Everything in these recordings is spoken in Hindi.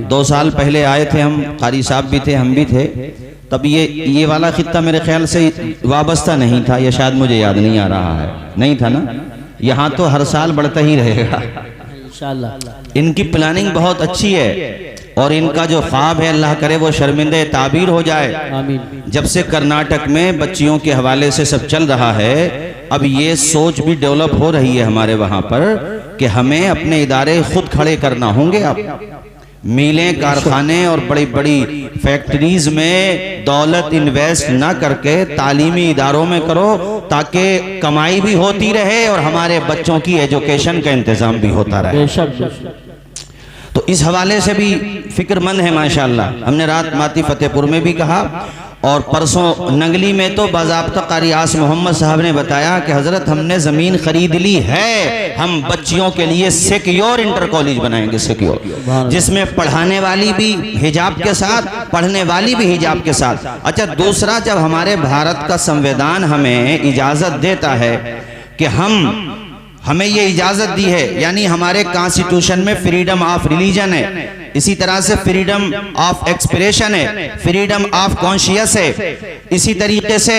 2 साल पहले आए थे हम, कारी साहब भी थे, हम भी थे। तब ये वाला खित्ता मेरे ख्याल से वाबस्ता नहीं था, या शायद मुझे याद नहीं आ रहा है, नहीं था ना। यहाँ तो हर साल बढ़ता ही रहेगा इंशाअल्लाह। इनकी प्लानिंग बहुत अच्छी है और इनका जो ख्वाब है अल्लाह करे वो शर्मिंदे ताबीर हो जाए। आमीन। जब से कर्नाटक में बच्चियों के हवाले से सब चल रहा है, अब ये सोच भी डेवलप हो रही है हमारे वहाँ पर कि हमें अपने इदारे खुद खड़े करना होंगे। अब मिलें, कारखाने और बड़ी बड़ी फैक्ट्रीज में दौलत इन्वेस्ट ना करके तालीमी इदारों में करो, ताकि कमाई भी होती रहे और हमारे बच्चों की एजुकेशन का इंतजाम भी होता रहे। तो इस हवाले से भी फिक्रमंद है माशाअल्लाह। हमने रात माती फतेहपुर में भी कहा और परसों नंगली में तो बाज़ाब्ता कारी आस मोहम्मद साहब ने बताया कि हजरत हमने ज़मीन खरीद ली है, हम बच्चियों के लिए सिक्योर इंटर कॉलेज बनाएंगे, सिक्योर, जिसमें पढ़ाने वाली भी हिजाब के साथ, पढ़ने वाली भी हिजाब के साथ। अच्छा, दूसरा, जब हमारे भारत का संविधान हमें इजाज़त देता है कि हमें ये इजाजत दी है, यानी हमारे कॉन्स्टिट्यूशन में फ्रीडम ऑफ रिलीजन है, इसी तरह से फ्रीडम ऑफ एक्सप्रेशन है, फ्रीडम ऑफ कॉन्शियस है, इसी तरीके से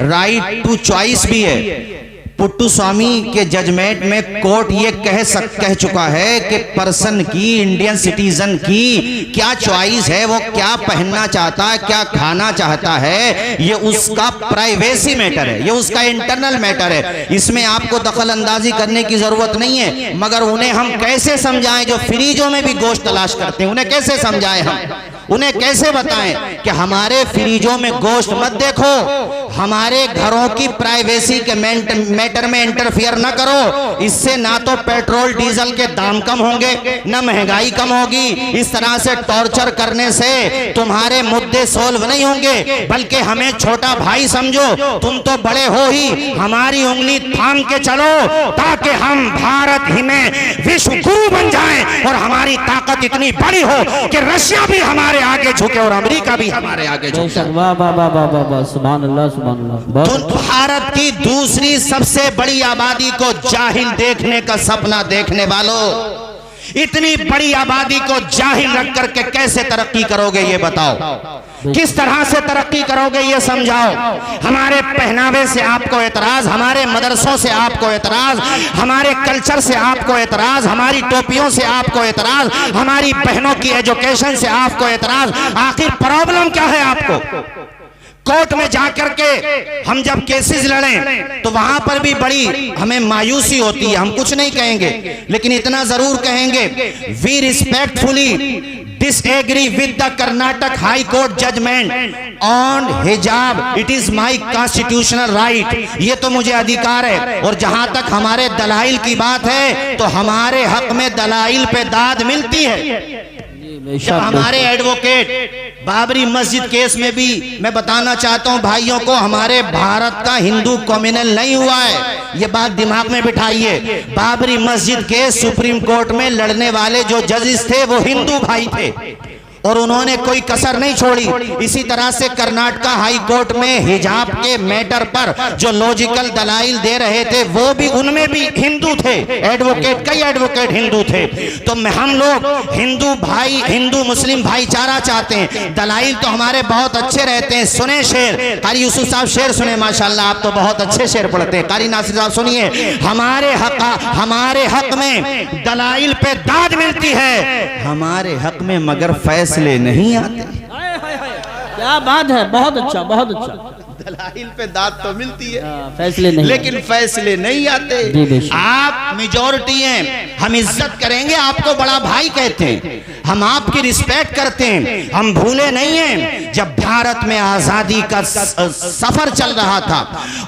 राइट टू चॉइस भी है। पुट्टू स्वामी के जजमेंट में कोर्ट ये कह चुका है कि पर्सन की, इंडियन सिटीजन की क्या चॉइस है, वो क्या पहनना चाहता है, क्या खाना चाहता है, ये उसका प्राइवेसी मैटर है, ये उसका इंटरनल मैटर है, इसमें आपको दखल अंदाजी करने की जरूरत नहीं है। मगर उन्हें हम कैसे समझाएं जो फ्रीजों में भी गोश्त तलाश करते हैं, उन्हें कैसे समझाएं हम, उन्हें कैसे बताएं कि हमारे फ्रीजों में गोश्त मत देखो, हमारे घरों की प्राइवेसी के मैटर में इंटरफियर न करो, इससे ना तो पेट्रोल डीजल के दाम कम होंगे, ना महंगाई कम होगी। इस तरह से टॉर्चर करने से तुम्हारे मुद्दे सोल्व नहीं होंगे, बल्कि हमें छोटा भाई समझो, तुम तो बड़े हो ही, हमारी उंगली थाम के चलो ताकि हम भारत ही में विश्व गुरु बन जाएं और हमारी ताकत इतनी बड़ी हो कि रशिया भी हमारे आगे झुके और अमेरिका भी हमारे आगे झुके। सुभान अल्लाह, सुभान अल्लाह। भारत की दूसरी सबसे बड़ी आबादी को जाहिल देखने का सपना देखने वालों, इतनी बड़ी आबादी को जाहिल रख करके कैसे तरक्की करोगे ये बताओ, किस तरह से तरक्की करोगे ये समझाओ। हमारे पहनावे से आपको एतराज, हमारे मदरसों से आपको एतराज, हमारे कल्चर से आपको एतराज, हमारी टोपियों से आपको एतराज, हमारी बहनों की एजुकेशन से आपको एतराज। आखिर प्रॉब्लम क्या है आपको? कोर्ट में जाकर के हम जब केसेस लड़ें तो वहां पर भी बड़ी हमें मायूसी होती है। हम कुछ नहीं कहेंगे, लेकिन इतना जरूर कहेंगे, we respectfully disagree with the Karnataka high court judgment on hijab, it is my constitutional right, ये तो मुझे अधिकार है। और जहां तक हमारे दलाइल की बात है तो हमारे हक में दलाइल पे दाद मिलती है। जब हमारे एडवोकेट बाबरी मस्जिद केस में भी मैं बताना चाहता हूं भाइयों को, हमारे भारत का हिंदू कम्युनल नहीं हुआ है, ये बात दिमाग में बिठाइए। बाबरी मस्जिद केस सुप्रीम कोर्ट में लड़ने वाले जो जजेस थे वो हिंदू भाई थे और उन्होंने कोई कसर नहीं छोड़ी। इसी तरह से कर्नाटक हाई कोर्ट में हिजाब के मैटर पर जो लॉजिकल दलाइल दे रहे थे वो भी, उनमें भी हिंदू थे एडवोकेट, कई एडवोकेट हिंदू थे। तो हम लोग हिंदू भाई, हिंदू मुस्लिम भाईचारा चाहते हैं, दलाइल तो हमारे बहुत अच्छे रहते हैं। सुने शेर, कारी यूसुफ साहब शेर सुने, माशाल्लाह आप तो बहुत अच्छे शेर पढ़ते हैं। कारी नासिर साहब सुनिए, हमारे हक में दलाइल पे दाद मिलती है, हमारे हक में मगर फैसले नहीं आते। क्या बात है, बहुत अच्छा, बहुत अच्छा। दलाइल पे दाद तो मिलती है, फैसले नहीं, लेकिन फैसले नहीं आते। आप मेजॉरिटी हैं, हम इज्जत करेंगे, आपको बड़ा भाई कहते हैं, हम आपकी रिस्पेक्ट करते हैं, हम भूले नहीं हैं जब भारत में आजादी का सफर चल रहा था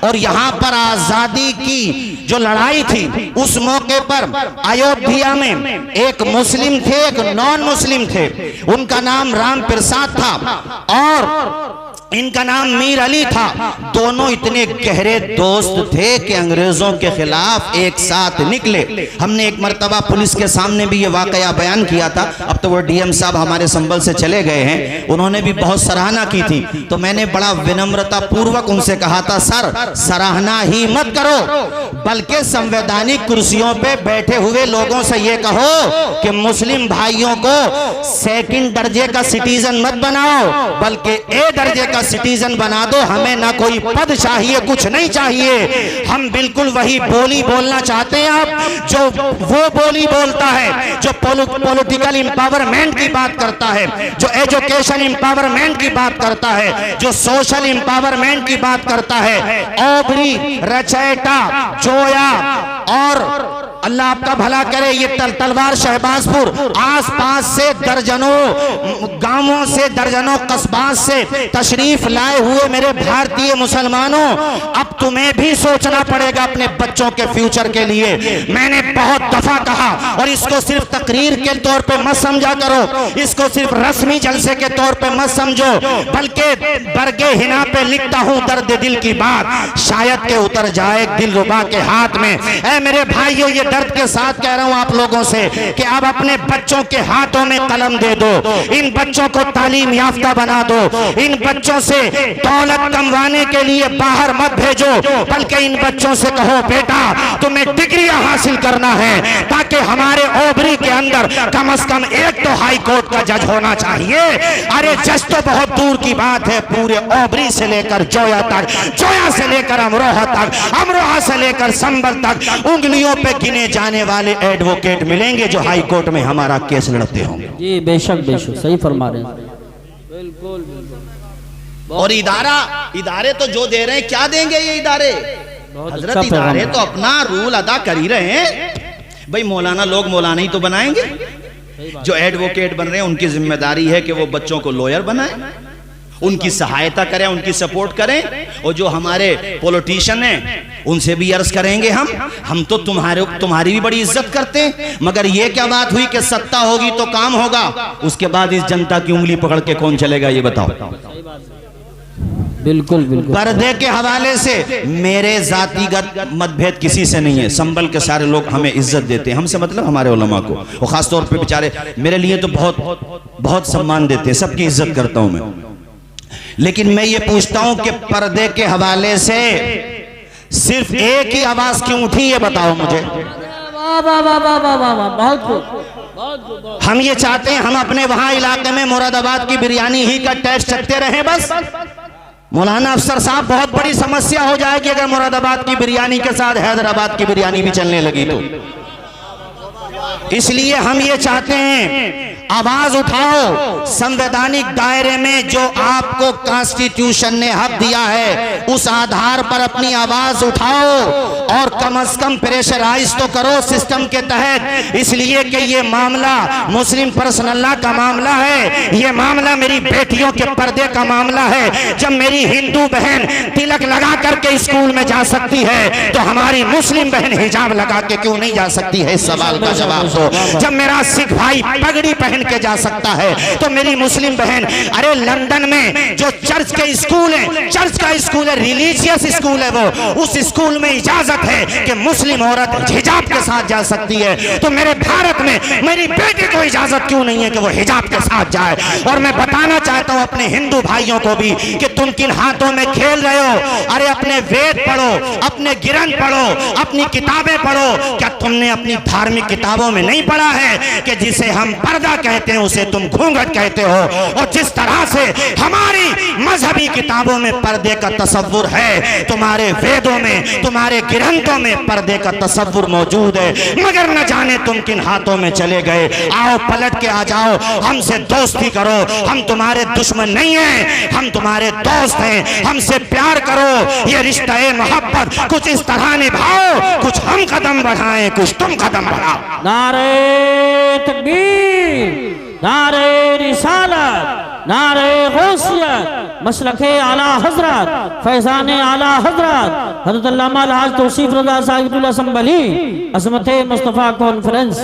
और यहाँ पर आजादी की जो लड़ाई थी, उस मौके पर अयोध्या में एक मुस्लिम थे, एक नॉन मुस्लिम थे, उनका नाम राम प्रसाद था और इनका नाम मीर अली था। दोनों इतने गहरे दोस्त थे कि अंग्रेजों के खिलाफ एक साथ निकले। हमने एक मर्तबा पुलिस के सामने भी ये वाकया बयान किया था। अब तो वो डीएम साहब हमारे संभल से चले गए हैं, उन्होंने भी बहुत सराहना की थी। तो मैंने बड़ा विनम्रता पूर्वक उनसे कहा था, सर सराहना ही मत करो, बल्कि संवैधानिक कुर्सियों पे बैठे हुए लोगों से ये कहो कि मुस्लिम भाइयों को सेकंड दर्जे का सिटीजन मत बनाओ, बल्कि ए दर्जे का सिटीजन बना दो। हमें ना कोई पद चाहिए, कुछ नहीं चाहिए। हम बिल्कुल वही बोली बोलना चाहते हैं आप जो वो बोली बोलता है जो पॉलिटिकल एम्पावरमेंट की बात करता है, जो एजुकेशन एम्पावरमेंट की बात करता है, जो सोशल एम्पावरमेंट की बात करता है। ओबरी, रचैटा, जोया और अल्लाह आपका भला करे ये तलवार शहबाजपुर आसपास से दर्जनों गांवों से, दर्जनों कस्बात से तशरीफ लाए हुए मेरे भारतीय मुसलमानों, अब तुम्हें भी सोचना पड़ेगा अपने बच्चों के फ्यूचर के लिए। मैंने बहुत दफा कहा, और इसको सिर्फ तकरीर के तौर पे मत समझा करो, इसको सिर्फ रस्मी जलसे के तौर पे मत समझो, बल्कि बरगे हिना पे लिखता हूं दर्द दिल की बात, शायद के उतर जाए दिलरुबा के हाथ में। ऐ मेरे भाइयों, ये दर्द के साथ कह रहा हूं आप लोगों से कि अब अपने बच्चों के हाथों में कलम दे दो, इन बच्चों को तालीम याफ्ता बना दो, इन बच्चों से दौलत कमवाने के लिए बाहर मत भेजो, बल्कि इन बच्चों से कहो बेटा तुम्हें डिग्रियां हासिल करना है, ताकि हमारे ओबरी के अंदर कम से कम एक तो हाई कोर्ट का जज होना चाहिए। अरे जज तो बहुत दूर की बात है, पूरे ओबरी से लेकर जोया तक, जोया से लेकर अमरोहा तक, अमरोहा से लेकर संभल तक उंगलियों पे गिने जाने वाले एडवोकेट मिलेंगे जो हाई कोर्ट में हमारा केस लड़ते होंगे। जी बेशक बेशक सही फरमा रहे हैं, बिल्कुल। और इदारे तो जो दे रहे हैं, क्या देंगे ये इदारे? हजरत अच्छा इदारे तो अपना रूल अदा कर ही रहे हैं। भाई मौलाना लोग मौलाना ही तो बनाएंगे। जो एडवोकेट बन रहे हैं उनकी जिम्मेदारी है कि वो बच्चों को लॉयर बनाए, उनकी सहायता करें, उनकी सपोर्ट करें। और जो हमारे पॉलिटिशियन हैं उनसे भी अर्ज करेंगे हम तो तुम्हारी भी बड़ी इज्जत करते हैं, मगर ये क्या बात हुई कि सत्ता होगी तो काम होगा, उसके बाद इस जनता की उंगली पकड़ के कौन चलेगा ये बताओ। बिल्कुल बिल्कुल। पर्दे के हवाले से मेरे जातिगत मतभेद किसी से नहीं है। संभल के सारे लोग हमें इज्जत देते हैं, हमसे मतलब हमारे उलमा को, और खास तौर पे बेचारे मेरे लिए तो बहुत बहुत सम्मान देते हैं, सबकी इज्जत करता हूं मैं। लेकिन मैं ये पूछता हूं कि पर्दे के हवाले से सिर्फ एक ही आवाज क्यों उठी, ये बताओ मुझे। वाह वाह वाह वाह वाह वाह वाह, बहुत खूब। हम ये चाहते हैं हम अपने वहां इलाके में मुरादाबाद की बिरयानी ही का टेस्ट चखते रहें बस। मौलाना अफसर साहब, बहुत बड़ी समस्या हो जाएगी अगर मुरादाबाद की बिरयानी के साथ हैदराबाद की बिरयानी भी चलने लगी तो। इसलिए हम ये चाहते हैं आवाज उठाओ, संवैधानिक दायरे में जो आपको कॉन्स्टिट्यूशन ने हक दिया है उस आधार पर अपनी आवाज उठाओ, और कम से कम प्रेशराइज तो करो सिस्टम के तहत। इसलिए कि ये मामला मुस्लिम पर्सनल लॉ का मामला है, ये मामला मेरी बेटियों के पर्दे का मामला है। जब मेरी हिंदू बहन तिलक लगा करके स्कूल में जा सकती है तो हमारी मुस्लिम बहन हिजाब लगा के क्यों नहीं जा सकती है? इस सवाल का जवाब दो। जब मेरा सिख भाई पगड़ी पहन के जा सकता है तो मेरी मुस्लिम बहन, अरे लंदन में जो चर्च के स्कूल है, चर्च का स्कूल है, रिलीजियस स्कूल है, वो उस स्कूल में इजाजत है कि मुस्लिम औरत हिजाब के साथ जा सकती है, तो मेरे भारत में मेरी बेटी को इजाजत क्यों नहीं है कि वो हिजाब के साथ जाए? और मैं बताना चाहता हूं अपने हिंदू भाइयों को भी कि तुम किन हाथों में खेल रहे हो। अरे अपने वेद पढ़ो, अपने ग्रंथ पढ़ो, अपनी किताबें पढ़ो। क्या तुमने अपनी धार्मिक किताबों में नहीं पढ़ा है कि जिसे हम पर्दा कहते हैं उसे तुम घूंघट कहते हो? और जिस तरह से हमारी मजहबी किताबों में पर्दे का तसव्वुर है, तुम्हारे वेदों में, तुम्हारे ग्रंथों में पर्दे का तसव्वुर मौजूद है, मगर न जाने तुम किन हाथों में चले गए। आओ पलट के आ जाओ, हमसे दोस्ती करो, हम तुम्हारे दुश्मन नहीं हैं, हम तुम्हारे दोस्त हैं, हमसे प्यार करो। ये रिश्ता मोहब्बत कुछ इस तरह निभाओ, कुछ हम कदम बढ़ाएं, कुछ तुम कदम बढ़ाओ। नारे तकबीर, नारे रिसालत, नारे गौसियत, मसलके आला हजरत, फैजाने आला हजरत हज़रत अल्लामा अलहाज तौसीफ रज़ा साहिबुल्लाह संभली, अज़मत मुस्तफ़ा कॉन्फ्रेंस।